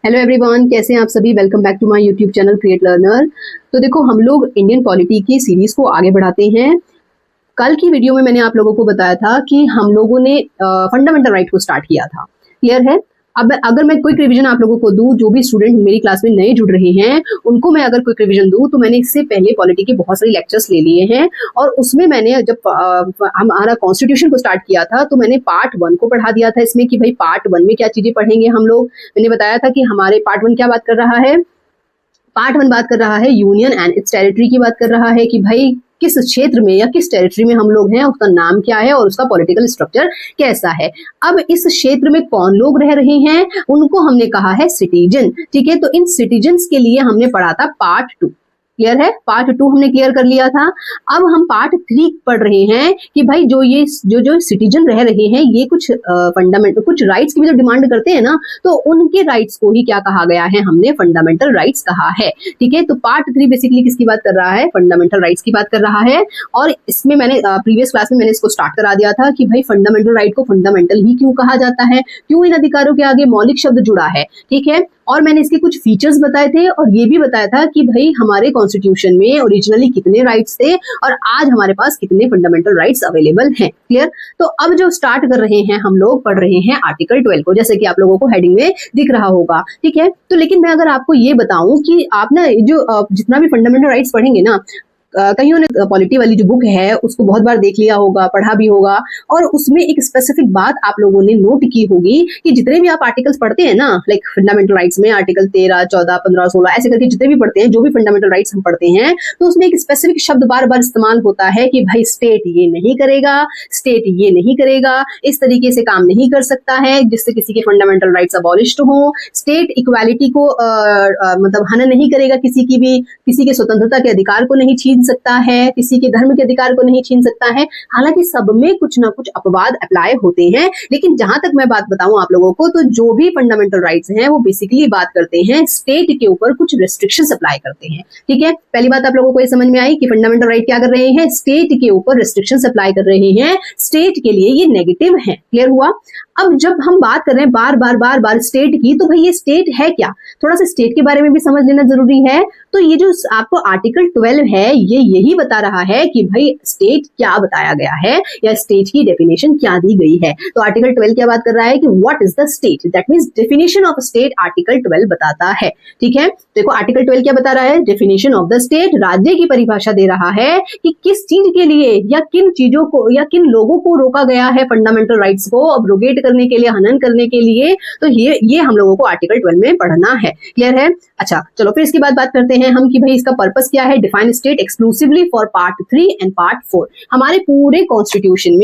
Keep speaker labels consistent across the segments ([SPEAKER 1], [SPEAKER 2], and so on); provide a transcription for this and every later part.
[SPEAKER 1] Hello everyone, कैसे हैं आप सभी। Welcome back to my YouTube channel create learner. तो देखो, हम लोग इंडियन पॉलिटी की सीरीज को आगे बढ़ाते हैं। कल की वीडियो में मैंने आप लोगों को बताया था कि हम लोगों ने फंडामेंटल राइट को स्टार्ट किया था। क्लियर है। अब अगर मैं क्विक रिवीजन आप लोगों को दूं, जो भी स्टूडेंट मेरी क्लास में नए जुड़ रहे हैं उनको मैं अगर क्विक रिवीजन दूं, तो मैंने इससे पहले पॉलिटी के बहुत सारे लेक्चर्स ले लिए हैं और उसमें मैंने जब हमारा कॉन्स्टिट्यूशन को स्टार्ट किया था तो मैंने पार्ट 1 को पढ़ा दिया था इसमें कि भाई पार्ट 1 में क्या चीजें पढ़ेंगे हम लोग। मैंने बताया था कि हमारे पार्ट 1 क्या बात कर रहा है। पार्ट 1 बात कर रहा है यूनियन एंड इट्स टेरिटरी की बात कर रहा है कि भाई किस क्षेत्र में या किस टेरिटरी में हम लोग हैं, उसका नाम क्या है और उसका पॉलिटिकल स्ट्रक्चर कैसा है। अब इस क्षेत्र में कौन लोग रह रहे हैं, उनको हमने कहा है सिटीजन। ठीक है, तो इन सिटीजन्स के लिए हमने पढ़ा था पार्ट 2। क्लियर है, पार्ट 2 हमने क्लियर कर लिया था। अब हम पार्ट 3 पढ़ रहे हैं कि भाई जो सिटीजन रह रहे हैं ये कुछ फंडामेंटल कुछ राइट्स की भी तो डिमांड करते हैं ना, तो उनके राइट्स को ही क्या कहा गया है, हमने फंडामेंटल राइट्स कहा है। ठीक है, तो पार्ट 3 बेसिकली किसकी बात कर रहा है, फंडामेंटल राइट्स की बात कर रहा है। और इसमें मैंने प्रीवियस क्लास में मैंने इसको स्टार्ट करा दिया था कि भाई फंडामेंटल राइट को फंडामेंटल ही क्यों कहा जाता है, क्यों इन अधिकारों के आगे मौलिक शब्द जुड़ा है। ठीक है, और मैंने इसके कुछ फीचर्स बताए थे और ये भी बताया था कि भाई हमारे कॉन्स्टिट्यूशन में ओरिजिनली कितने राइट्स थे और आज हमारे पास कितने फंडामेंटल राइट्स अवेलेबल हैं। क्लियर। तो अब जो स्टार्ट कर रहे हैं, हम लोग पढ़ रहे हैं आर्टिकल 12 को, जैसे कि आप लोगों को हेडिंग में दिख रहा होगा। ठीक है, तो लेकिन मैं अगर आपको ये बताऊं कि आप ना जो जितना भी फंडामेंटल राइट्स पढ़ेंगे ना, कईयों ने पॉलिटी वाली जो बुक है उसको बहुत बार देख लिया होगा, पढ़ा भी होगा, और उसमें एक स्पेसिफिक बात आप लोगों ने नोट की होगी कि जितने भी आप आर्टिकल्स पढ़ते हैं ना, लाइक फंडामेंटल राइट्स में आर्टिकल 13, 14, 15, 16 ऐसे करके जितने भी पढ़ते हैं, जो भी फंडामेंटल राइट्स हम पढ़ते हैं, तो उसमें एक स्पेसिफिक शब्द बार बार इस्तेमाल होता है कि भाई स्टेट ये नहीं करेगा, स्टेट ये नहीं करेगा, इस तरीके से काम नहीं कर सकता है जिससे किसी के फंडामेंटल राइट्स अबॉलिश्ड हो। स्टेट इक्वालिटी को मतलब हनन नहीं करेगा, किसी के स्वतंत्रता के अधिकार को नहीं छीन सकता है, किसी के धर्म के अधिकार को नहीं छीन सकता है। हालांकि सब में कुछ ना कुछ अपवाद अप्लाई होते हैं, लेकिन जहां तक मैं बात बताऊं आप लोगों को, तो जो भी फंडामेंटल राइट्स हैं वो बेसिकली बात करते हैं स्टेट के ऊपर कुछ रिस्ट्रिक्शंस अप्लाई करते हैं। ठीक है, पहली बात आप लोगों को ये समझ में आई कि फंडामेंटल राइट क्या कर रहे हैं, स्टेट के ऊपर रिस्ट्रिक्शंस अप्लाई कर रहे हैं, स्टेट के लिए ये नेगेटिव है। क्लियर हुआ। अब जब हम बात कर रहे हैं बार बार स्टेट की, तो भाई ये स्टेट है क्या, थोड़ा सा स्टेट के बारे में भी समझ लेना जरूरी है। तो ये जो आपको आर्टिकल 12 है ये यही बता रहा है कि भाई स्टेट क्या बताया गया है या स्टेट की डेफिनेशन क्या दी गई है। तो आर्टिकल 12 क्या बात कर रहा है कि what is the state, that means definition of state article 12 बताता है। ठीक है, देखो आर्टिकल 12 क्या बता रहा है, डेफिनेशन ऑफ द स्टेट, राज्य की परिभाषा दे रहा है कि किस चीज के लिए या किन चीजों को या किन लोगों को रोका गया है फंडामेंटल राइट्स को अब्रोगेट करने के लिए, हनन करने के लिए। तो ये हम लोगों को आर्टिकल 12 में पढ़ना है। क्लियर है। अच्छा चलो फिर इसके बाद बात करते हैं हम कि भाई इसका पर्पस क्या है। Define state exclusively for part 3 and part 4। हमारे पूरे कॉन्स्टिट्यूशन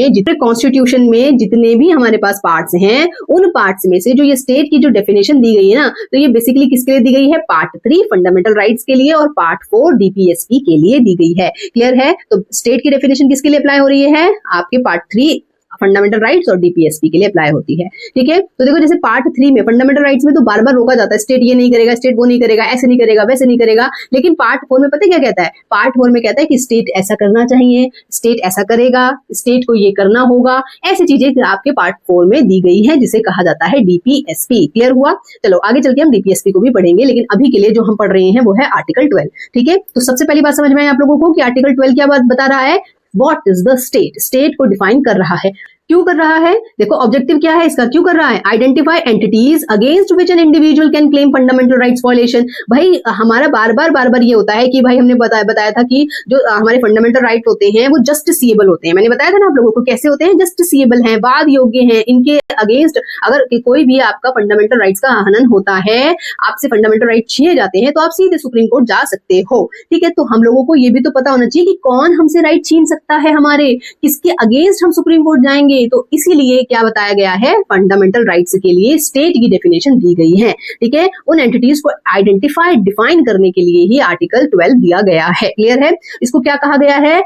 [SPEAKER 1] में जितने भी हमारे पास पार्ट्स हैं, उन पार्ट्स में से जो ये स्टेट की जो डेफिनेशन दी गई है ना, तो ये बेसिकली किसके लिए दी गई है, पार्ट 3 फंडामेंटल राइट्स के लिए और पार्ट 4 डीपीएसपी के लिए दी गई है। क्लियर है। तो स्टेट की डेफिनेशन किसके लिए अप्लाई हो रही है, आपके पार्ट 3 फंडामेंटल राइट्स और डीपीएसपी के लिए अप्लाई होती है। ठीक है, तो देखो जैसे पार्ट 3 में फंडामेंटल राइट्स में तो बार बार रोका जाता है, स्टेट ये नहीं करेगा, स्टेट वो नहीं करेगा, ऐसे नहीं करेगा, वैसे नहीं करेगा। लेकिन पार्ट 4 में पता है क्या कहता है, पार्ट 4 में कहता है कि स्टेट ऐसा करना चाहिए, स्टेट ऐसा करेगा, स्टेट को ये करना होगा, ऐसी चीजें आपके पार्ट 4 में दी गई है जिसे कहा जाता है डीपीएसपी। क्लियर हुआ। चलो आगे चल के हम डीपीएसपी को भी पढ़ेंगे, लेकिन अभी के लिए जो हम पढ़ रहे हैं वो है आर्टिकल 12। ठीक है, तो सबसे पहली बात समझ में आई आप लोगों को कि आर्टिकल 12 क्या बात बता रहा है, what is the state, state को डिफाइन कर रहा है। क्यों कर रहा है, देखो ऑब्जेक्टिव क्या है इसका, क्यों कर रहा है, identify entities against which an individual can claim fundamental rights violation. भाई हमारा बार बार ये होता है कि भाई हमने बताया था कि जो हमारे फंडामेंटल राइट होते हैं वो जस्टिसिएबल होते हैं। मैंने बताया था ना आप लोगों को कैसे होते हैं, जस्टिसिएबल हैं, वाद योग्य हैं, इनके अगेंस्ट अगर कोई भी आपका फंडामेंटल राइट्स का हनन होता है, आपसे फंडामेंटल राइट छीने जाते हैं, तो आप सीधे सुप्रीम कोर्ट जा सकते हो। ठीक है, तो हम लोगों को ये भी तो पता होना चाहिए कि कौन हमसे राइट छीन सकता है, हमारे किसके अगेंस्ट हम सुप्रीम कोर्ट जाएंगे। तो इसीलिए क्या बताया गया है, फंडामेंटल राइट्स के लिए स्टेट की डेफिनेशन दी गई है। ठीक है, उन एंटिटीज को आइडेंटिफाई डिफाइन करने के लिए ही आर्टिकल 12 दिया गया है। क्लियर है। इसको क्या कहा गया है,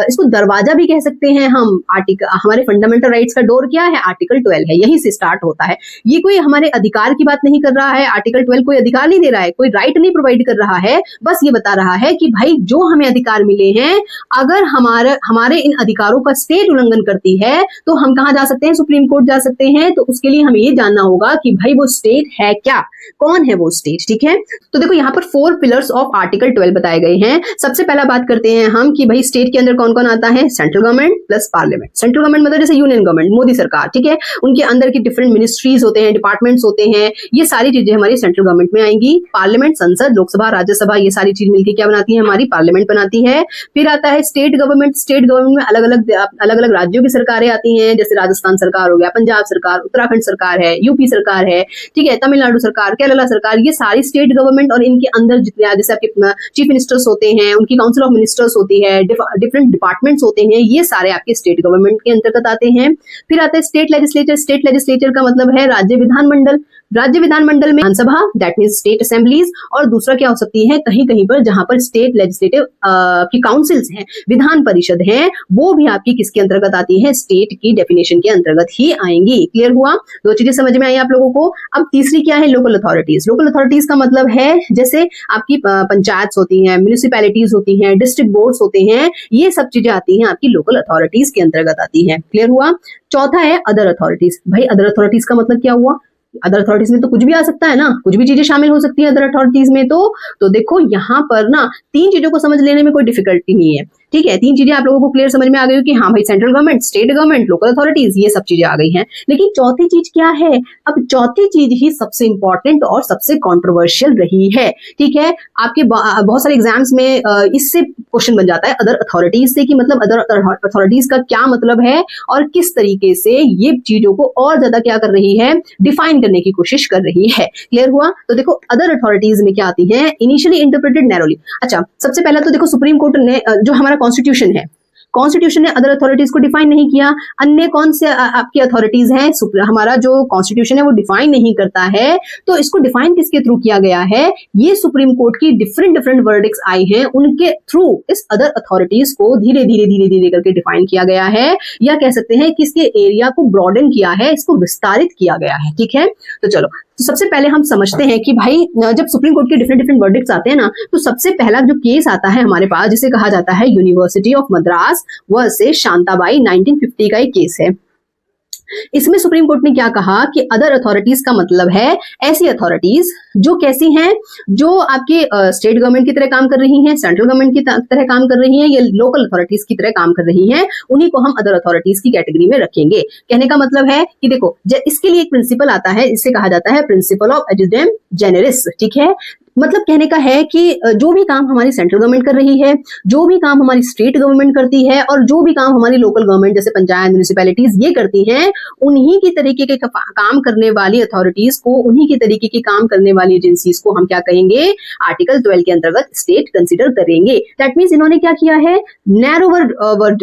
[SPEAKER 1] इसको दरवाजा भी कह सकते हैं हम। हमारे फंडामेंटल राइट्स का डोर क्या है, आर्टिकल 12 है, यही से स्टार्ट होता है। ये कोई हमारे अधिकार की बात नहीं कर रहा है, आर्टिकल 12 कोई अधिकार नहीं दे रहा है, कोई राइट नहीं प्रोवाइड कर रहा है, बस ये बता रहा है कि भाई जो हमें अधिकार मिले हैं, अगर हमारे इन अधिकारों का स्टेट उल्लंघन करती है तो हम कहाँ जा सकते हैं, सुप्रीम कोर्ट जा सकते हैं। तो उसके लिए हमें ये जानना होगा कि भाई वो स्टेट है क्या, कौन है वो स्टेट, ठीक है। तो देखो यहाँ पर 4 पिलर्स ऑफ आर्टिकल 12 बताए गए हैं। सबसे पहला बात करते हैं हम कि भाई स्टेट के अंदर कौन कौन आता है, central government plus parliament. Central government मतलब जैसे यूनियन गवर्नमेंट, मोदी सरकार, ठीक है, उनके अंदर की डिफरेंट मिनिस्ट्रीज होते हैं, डिपार्टमेंट्स होते हैं, ये सारी चीजें हमारी सेंट्रल गवर्नमेंट में आएंगी। पार्लियामेंट, संसद, लोकसभा, राज्यसभा, ये सारी चीज मिलकर क्या बनाती है, हमारी पार्लियामेंट बनाती है। फिर आता है स्टेट गवर्नमेंट। स्टेट गवर्नमेंट में अलग अलग राज्यों की सरकारें आती हैं, जैसे राजस्थान सरकार हो गया, पंजाब सरकार, उत्तराखंड सरकार है, यूपी सरकार है, ठीक है, तमिलनाडु सरकार, केरला सरकार, ये सारी स्टेट गवर्नमेंट। और इनके अंदर जितने जैसे आपके चीफ मिनिस्टर्स होते हैं, उनकी काउंसिल ऑफ मिनिस्टर्स होती है, डिफरेंट डिपार्टमेंट्स होते हैं, ये सारे आपके स्टेट गवर्नमेंट के अंतर्गत आते हैं। फिर आता है स्टेट लेजिस्लेचर। स्टेट लेजिस्लेचर का मतलब है राज्य विधानमंडल। राज्य विधानमंडल में विधानसभा, दैट मींस स्टेट असेंबलीज, और दूसरा क्या हो सकती है, कहीं कहीं पर जहां पर स्टेट लेजिस्लेटिव की काउंसिल्स हैं, विधान परिषद है, वो भी आपकी किसके अंतर्गत आती है, स्टेट की डेफिनेशन के अंतर्गत ही आएंगी। क्लियर हुआ, 2 चीजें समझ में आई आप लोगों को। अब तीसरी क्या है, लोकल अथॉरिटीज। लोकल अथॉरिटीज का मतलब है जैसे आपकी पंचायत होती हैं, म्यूनिसिपैलिटीज होती हैं, डिस्ट्रिक्ट बोर्ड्स होते हैं, ये सब चीजें आती हैं आपकी लोकल अथॉरिटीज के अंतर्गत आती है। क्लियर हुआ। चौथा है अदर अथॉरिटीज। भाई अदर अथॉरिटीज का मतलब क्या हुआ, अदर अथॉरिटीज में तो कुछ भी आ सकता है ना, कुछ भी चीजें शामिल हो सकती है अदर अथॉरिटीज में। तो देखो यहाँ पर ना 3 चीजों को समझ लेने में कोई डिफिकल्टी नहीं है, ठीक है। 3 चीजें आप लोगों को क्लियर समझ में आ गई कि हाँ भाई central government, state government, local authorities, ये सब चीजें आ गई हैं। लेकिन चौथी चीज क्या है, अब चौथी चीज ही सबसे इंपॉर्टेंट और सबसे कॉन्ट्रोवर्शियल रही है, ठीक है। आपके बहुत सारे एग्जाम्स में इससे क्वेश्चन बन जाता है अदर अथॉरिटीज से, कि मतलब अदर अथॉरिटीज का क्या मतलब है और किस तरीके से ये चीजों को और ज्यादा क्या कर रही है, डिफाइन करने की कोशिश कर रही है। क्लियर हुआ। तो देखो अदर अथॉरिटीज में क्या आती है, इनिशियली इंटरप्रेटेड नैरोली। अच्छा, सबसे पहला तो देखो सुप्रीम कोर्ट ने जो हमारा कॉन्स्टिट्यूशन है, कॉन्स्टिट्यूशन ने अदर अथॉरिटीज को डिफाइन नहीं किया। अन्य कौन से आपकी अथॉरिटीज हैं, हमारा जो कॉन्स्टिट्यूशन है वो डिफाइन नहीं करता है, तो इसको डिफाइन किसके थ्रू किया गया है, ये सुप्रीम कोर्ट की डिफरेंट वर्डिक्ट्स आई हैं, उनके थ्रू इस अदर अथॉरिटीज को धीरे धीरे करके डिफाइन किया गया है, या कह सकते हैं कि इसके एरिया को ब्रॉडन किया है, इसको विस्तारित किया गया है, ठीक है। तो चलो, तो सबसे पहले हम समझते हैं कि भाई जब सुप्रीम कोर्ट के डिफरेंट वर्डिक्ट्स आते हैं ना, तो सबसे पहला जो केस आता है हमारे पास, जिसे कहा जाता है university of Madras versus Shantabai, 1950 का एक केस है। इसमें सुप्रीम कोर्ट ने क्या कहा कि अदर अथॉरिटीज का मतलब है ऐसी अथॉरिटीज जो कैसी हैं, जो आपके स्टेट गवर्नमेंट की तरह काम कर रही हैं, सेंट्रल गवर्नमेंट की तरह काम कर रही हैं, या लोकल अथॉरिटीज की तरह काम कर रही हैं, उन्हीं को हम अदर अथॉरिटीज की कैटेगरी में रखेंगे। कहने का मतलब है कि देखो इसके लिए एक प्रिंसिपल आता है, इससे कहा जाता है प्रिंसिपल ऑफ एडजुडेम जेनेरिस, ठीक है। मतलब कहने का है कि जो भी काम हमारी सेंट्रल गवर्नमेंट कर रही है, जो भी काम हमारी स्टेट गवर्नमेंट करती है, और जो भी काम हमारी लोकल गवर्नमेंट जैसे पंचायत, म्यूनिसिपैलिटीज ये करती हैं, उन्हीं की तरीके के काम करने वाली अथॉरिटीज को, उन्हीं की तरीके के काम करने वाली एजेंसीज को हम क्या कहेंगे, आर्टिकल 12 के अंतर्गत स्टेट कंसिडर करेंगे। दैट मींस इन्होंने क्या किया है, नैरोवर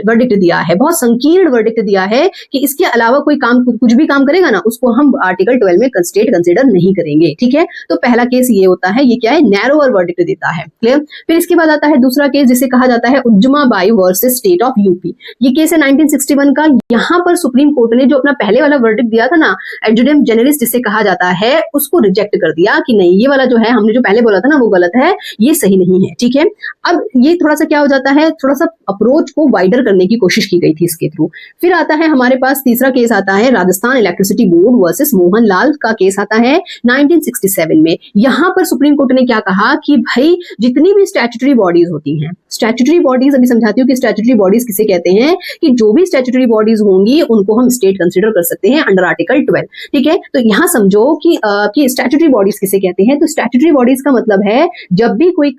[SPEAKER 1] वर्डिक्ट दिया है, बहुत संकीर्ण वर्डिक्ट दिया है कि इसके अलावा कोई काम, कुछ भी काम करेगा ना, उसको हम आर्टिकल 12 में स्टेट कंसिडर नहीं करेंगे, ठीक है। तो पहला केस ये होता है, ये क्या है, नैरोवर वर्डिक्ट देता है। क्लियर। फिर इसके बाद आता है दूसरा केस जिसे कहा जाता है उज्जमाबाई वर्सेस स्टेट ऑफ यूपी। ये केस है 1961 का। यहां पर सुप्रीम कोर्ट ने जो अपना पहले वाला वर्डिक्ट दिया था ना, एडजुडेम जेनेरिस जिसे कहा जाता है, उसको रिजेक्ट कर दिया कि नहीं, ये वाला जो है हमने जो पहले बोला था ना वो गलत है, ये सही नहीं है, ठीक है। अब ये थोड़ा सा क्या हो जाता है, थोड़ा सा अप्रोच को वाइडर करने की कोशिश की गई थी इसके थ्रू। फिर आता है हमारे पास तीसरा केस आता है Rajasthan electricity board versus Mohan Lal का केस आता है 1967 में। यहां पर सुप्रीम कोर्ट ने क्या कहा कि भाई जितनी भी स्टैट्यूटरी बॉडीज होती हैं, स्टैट्यूटरी बॉडीज अभी समझाती हूँ कि स्टैट्यूटरी बॉडीज किसे कहते हैं, कि जो भी स्टैट्यूटरी बॉडीज होंगी उनको हम स्टेट कंसीडर कर सकते हैं अंडर आर्टिकल 12, ठीक है। तो यहां समझो कि स्टैट्यूटरी बॉडीज किसे कहते हैं। तो स्टैट्यूटरी बॉडीज का मतलब है जब भी कोई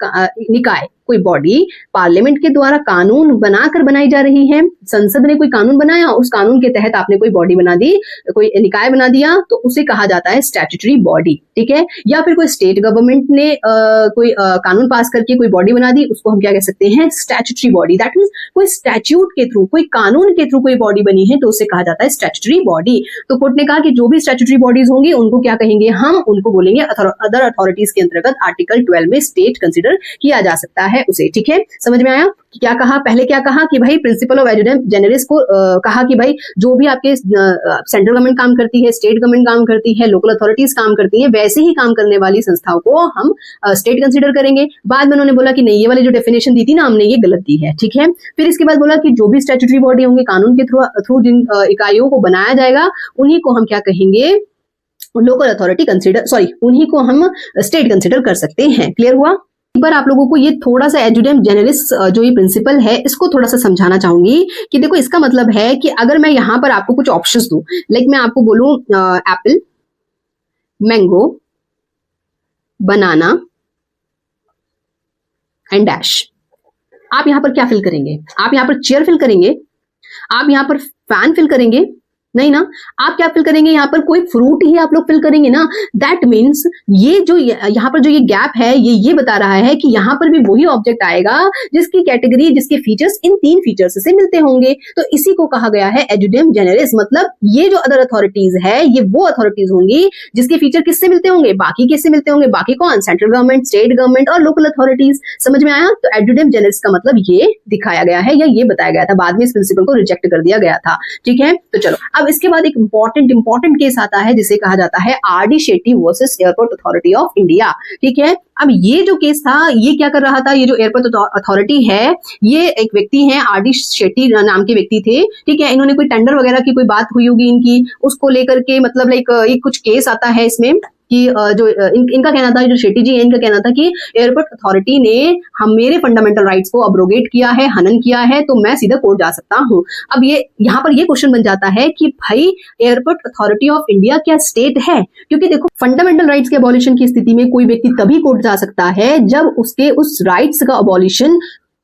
[SPEAKER 1] निकाय, कोई बॉडी पार्लियामेंट के द्वारा कानून बनाकर बनाई जा रही है, संसद ने कोई कानून बनाया, उस कानून के तहत आपने कोई बॉडी बना दी, कोई निकाय बना दिया, तो उसे कहा जाता है स्टैट्यूटरी बॉडी, ठीक है। या फिर कोई स्टेट गवर्नमेंट ने कोई कानून पास करके कोई बॉडी बना दी, उसको हम क्या कह सकते हैं, स्टैट्यूटरी बॉडी। दैट मींस कोई स्टैट्यूट के थ्रू, कोई कानून के थ्रू कोई बॉडी बनी है तो उसे कहा जाता है स्टैट्यूटरी बॉडी। तो कोर्ट ने कहा कि जो भी स्टैट्यूटरी बॉडीज होंगी उनको क्या कहेंगे, हम उनको बोलेंगे अदर अथॉरिटीज के अंतर्गत आर्टिकल 12 में स्टेट कंसिडर किया जा सकता है। है उसे। ठीक है, समझ में आया कि क्या कहा? पहले क्या कहा कि भाई प्रिंसिपल ऑफ एजुडेम जेनेरिस को कहा कि भाई जो भी आपके सेंट्रल गवर्नमेंट काम करती है, स्टेट गवर्नमेंट काम करती है, लोकल अथॉरिटीज काम करती है, वैसे ही काम करने वाली संस्थाओं को हम स्टेट कंसिडर करेंगे। बाद में उन्होंने बोला कि नहीं, ये वाली जो डेफिनेशन दी थी ना हमने, ये गलत दी है। ठीक है, फिर इसके बाद बोला कि जो भी स्टैट्यूटरी बॉडी होंगे, कानून के थ्रू जिन इकाइयों को बनाया जाएगा, उन्हीं को हम क्या कहेंगे? लोकल अथॉरिटी कंसिडर, उन्हीं को हम स्टेट कंसिडर कर सकते हैं। क्लियर हुआ? एक बार आप लोगों को ये थोड़ा सा एजुडेम जेनेरिस जो ये प्रिंसिपल है, इसको थोड़ा सा समझाना चाहूंगी कि देखो इसका मतलब है कि अगर मैं यहां पर आपको कुछ ऑप्शंस दूं, लाइक मैं आपको बोलूं Apple, mango, banana and dash, आप यहां पर क्या फिल करेंगे? आप यहां पर चेयर फिल करेंगे? आप यहां पर फैन फिल करेंगे? नहीं ना, आप क्या फिल करेंगे? यहाँ पर कोई फ्रूट ही आप लोग फिल करेंगे ना। दैट मीन्स ये जो यहाँ पर जो ये गैप है, ये बता रहा है कि यहाँ पर भी वही ऑब्जेक्ट आएगा जिसकी कैटेगरी, जिसके फीचर्स इन 3 फीचर्स से मिलते होंगे। तो इसी को कहा गया है एजुडेम जेनेरिस। मतलब ये जो अदर अथॉरिटीज है, ये वो अथॉरिटीज होंगी जिसके फीचर किससे मिलते होंगे? बाकी किससे मिलते होंगे? बाकी कौन? सेंट्रल गवर्नमेंट, स्टेट गवर्नमेंट और लोकल अथॉरिटीज। समझ में आया? तो एजुडेम जेनेरिस का मतलब ये दिखाया गया है या ये बताया गया था। बाद में इस प्रिंसिपल को रिजेक्ट कर दिया गया था। ठीक है, तो चलो अब इसके बाद एक इंपॉर्टेंट केस आता है जिसे कहा जाता है RD. Shetty versus airport authority of India. ठीक है, अब ये जो केस था, ये क्या कर रहा था? ये जो एयरपोर्ट अथॉरिटी है, ये एक व्यक्ति है, आर.डी. शेट्टी नाम के व्यक्ति थे। ठीक है, इन्होंने कोई टेंडर वगैरह की कोई बात हुई होगी इनकी, उसको लेकर के मतलब लाइक एक कुछ केस आता है इसमें कि जो इनका कहना था, जो शेट्टी जी है, इनका कहना था कि एयरपोर्ट अथॉरिटी ने हम मेरे फंडामेंटल राइट्स को अब्रोगेट किया है, हनन किया है, तो मैं सीधा कोर्ट जा सकता हूं। अब ये यहाँ पर ये क्वेश्चन बन जाता है कि भाई एयरपोर्ट अथॉरिटी ऑफ इंडिया क्या स्टेट है? क्योंकि देखो फंडामेंटल राइट्स के अबॉलिशन की स्थिति में कोई व्यक्ति तभी कोर्ट जा सकता है जब उसके उस राइट्स का अबॉलिशन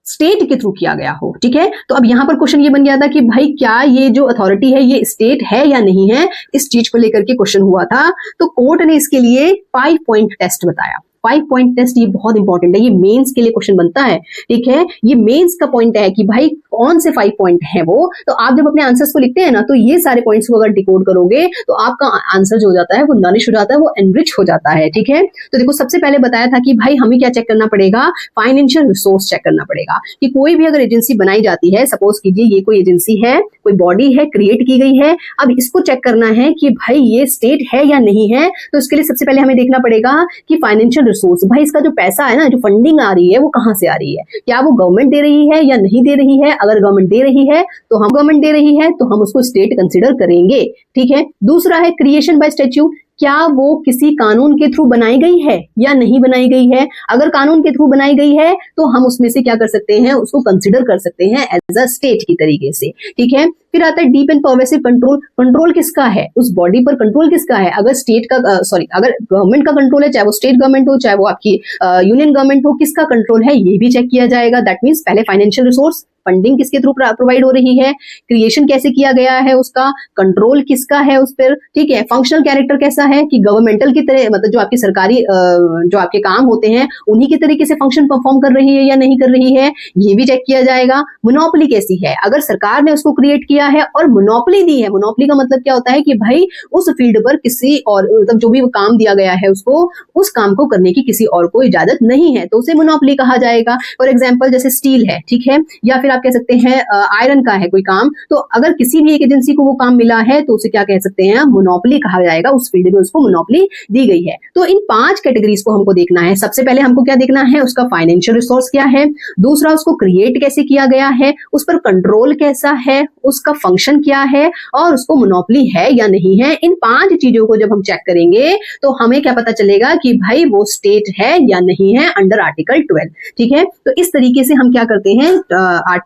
[SPEAKER 1] स्टेट के थ्रू किया गया हो। ठीक है, तो अब यहां पर क्वेश्चन ये बन गया था कि भाई क्या ये जो अथॉरिटी है ये स्टेट है या नहीं है, इस चीज को लेकर के क्वेश्चन हुआ था। तो कोर्ट ने इसके लिए 5 पॉइंट टेस्ट बताया। 5 पॉइंट टेस्ट ये बहुत इंपॉर्टेंट है, ये मेंस के लिए क्वेश्चन बनता है। ठीक है, ये मेंस का पॉइंट है कि भाई कौन से 5 पॉइंट है वो। तो आप जब अपने आंसर्स को लिखते हैं ना, तो ये सारे पॉइंट्स को अगर डिकोड करोगे तो आपका आंसर जो हो जाता है वो नॉनिश हो जाता है, वो एनरिच हो जाता है। ठीक है, तो देखो सबसे पहले बताया था कि भाई हमें क्या चेक करना पड़ेगा? फाइनेंशियल रिसोर्स चेक करना पड़ेगा कि कोई भी अगर एजेंसी बनाई जाती है, सपोज कीजिए ये कोई एजेंसी है, कोई बॉडी है, क्रिएट की गई है, अब इसको चेक करना है कि भाई ये स्टेट है या नहीं है। तो इसके लिए सबसे पहले हमें देखना पड़ेगा कि फाइनेंशियल रिसोर्स, भाई इसका जो पैसा है ना, जो फंडिंग आ रही है, वो कहां से आ रही है? क्या वो गवर्नमेंट दे रही है या नहीं दे रही है? अगर गवर्नमेंट दे रही है तो हम गवर्नमेंट दे रही है तो हम उसको स्टेट कंसीडर करेंगे। ठीक है, दूसरा है क्रिएशन बाय स्टैट्यूट, क्या वो किसी कानून के थ्रू बनाई गई है या नहीं बनाई गई है? अगर कानून के थ्रू बनाई गई है तो हम उसमें से क्या कर सकते हैं? उसको कंसीडर कर सकते हैं एज अ स्टेट की तरीके से। ठीक है, फिर आता है deep and pervasive control. Control किसका है? उस बॉडी पर कंट्रोल किसका है? अगर स्टेट का अगर गवर्नमेंट का कंट्रोल है, चाहे वो स्टेट गवर्नमेंट हो, चाहे वो आपकी यूनियन गवर्नमेंट हो, किसका कंट्रोल है ये भी चेक किया जाएगा। दैट मीन्स पहले फाइनेंशियल रिसोर्स, फंडिंग किसके थ्रू प्रोवाइड हो रही है, क्रिएशन कैसे किया गया है उसका, कंट्रोल किसका है उस पर। ठीक है, फंक्शनल कैरेक्टर कैसा है कि गवर्नमेंटल की तरह, मतलब जो आपकी सरकारी जो आपके काम होते हैं उन्हीं के तरीके से फंक्शन परफॉर्म कर रही है या नहीं कर रही है, ये भी चेक किया जाएगा। मोनोपोली कैसी है? अगर सरकार ने उसको क्रिएट किया है और मोनोपोली दी है, मोनोपोली का मतलब क्या होता है कि भाई उस फील्ड पर किसी और, मतलब जो भी वो काम दिया गया है उसको, उस काम को करने की किसी और को इजाजत नहीं है, तो उसे मोनोपोली कहा जाएगा। फॉर एग्जाम्पल जैसे स्टील है, ठीक है, या फिर आप कह सकते हैं आयरन का है कोई काम, तो अगर किसी भी एक एजेंसी को वो काम मिला है तो उसे क्या कह सकते हैं? मोनोपोली कहा जाएगा, उस फील्ड में उसको मोनोपोली दी गई है। तो इन 5 कैटेगरीज को हमको देखना है। सबसे पहले हमको क्या देखना है? उसका फाइनेंशियल रिसोर्स क्या है, दूसरा उसको क्रिएट कैसे किया गया है, उस पर कंट्रोल कैसा है, उसका फंक्शन क्या है, और उसको मोनोपोली है या नहीं है। इन 5 चीजों को जब हम चेक करेंगे तो हमें क्या पता चलेगा कि भाई वो स्टेट है या नहीं है अंडर आर्टिकल 12। ठीक है, तो इस तरीके से हम क्या करते हैं,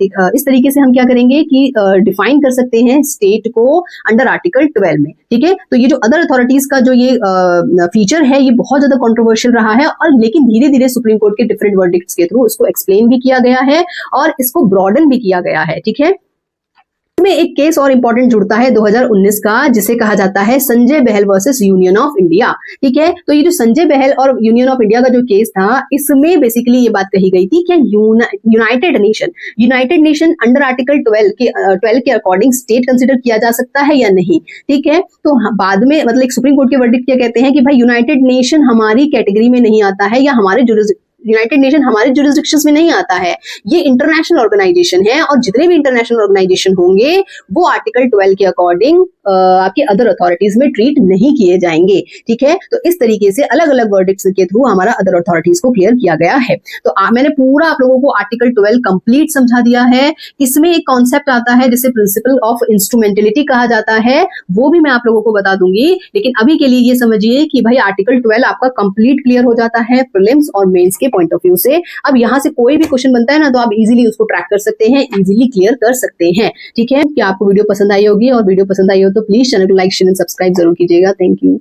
[SPEAKER 1] इस तरीके से हम क्या करेंगे कि डिफाइन कर सकते हैं स्टेट को अंडर आर्टिकल 12 में। ठीक है, तो ये जो अदर अथॉरिटीज का जो ये फीचर है, ये बहुत ज्यादा कंट्रोवर्शियल रहा है, और लेकिन धीरे धीरे सुप्रीम कोर्ट के डिफरेंट वर्डिक्ट्स के थ्रू इसको एक्सप्लेन भी किया गया है और इसको ब्रॉडन भी किया गया है। ठीक है, में एक केस और इंपॉर्टेंट जुड़ता है 2019 का, जिसे कहा जाता है संजय बहल वर्सेस यूनियन ऑफ इंडिया। ठीक है, तो ये जो संजय बहल और यूनियन ऑफ इंडिया का जो केस था, इसमें बेसिकली ये बात कही गई थी कि यूनाइटेड नेशन अंडर आर्टिकल 12 के अकॉर्डिंग स्टेट कंसिडर किया जा सकता है या नहीं। ठीक है, तो बाद में मतलब एक सुप्रीम कोर्ट के वर्डिक्ट क्या कहते हैं कि भाई यूनाइटेड नेशन हमारी कैटेगरी में नहीं आता है या हमारे यूनाइटेड नेशन हमारे जुरिस्डिक्शंस में नहीं आता है, ये इंटरनेशनल ऑर्गेनाइजेशन है और जितने भी इंटरनेशनल ऑर्गेनाइजेशन होंगे वो आर्टिकल 12 के अकॉर्डिंग आपकी अदर अथॉरिटीज में ट्रीट नहीं किए जाएंगे। ठीक है, तो इस तरीके से अलग अलग वर्डिक्ट्स के थ्रू हमारा अदर अथॉरिटीज को क्लियर किया गया है। तो मैंने पूरा आप लोगों को आर्टिकल 12 कंप्लीट समझा दिया है। इसमें एक कॉन्सेप्ट आता है जिसे प्रिंसिपल ऑफ इंस्ट्रूमेंटेलिटी कहा जाता है, वो भी मैं आप लोगों को बता दूंगी। लेकिन अभी के लिए ये समझिए कि भाई आर्टिकल 12 आपका कंप्लीट क्लियर हो जाता है प्रीलिम्स और मेंस के पॉइंट ऑफ व्यू से। अब यहाँ से कोई भी क्वेश्चन बनता है ना, तो आप इजीली उसको ट्रैक कर सकते हैं, इजीली क्लियर कर सकते हैं। ठीक है, क्या आपको वीडियो पसंद आई होगी, और वीडियो पसंद आई हो तो प्लीज चैनल को लाइक शेयर एंड सब्सक्राइब जरूर कीजिएगा। Thank you.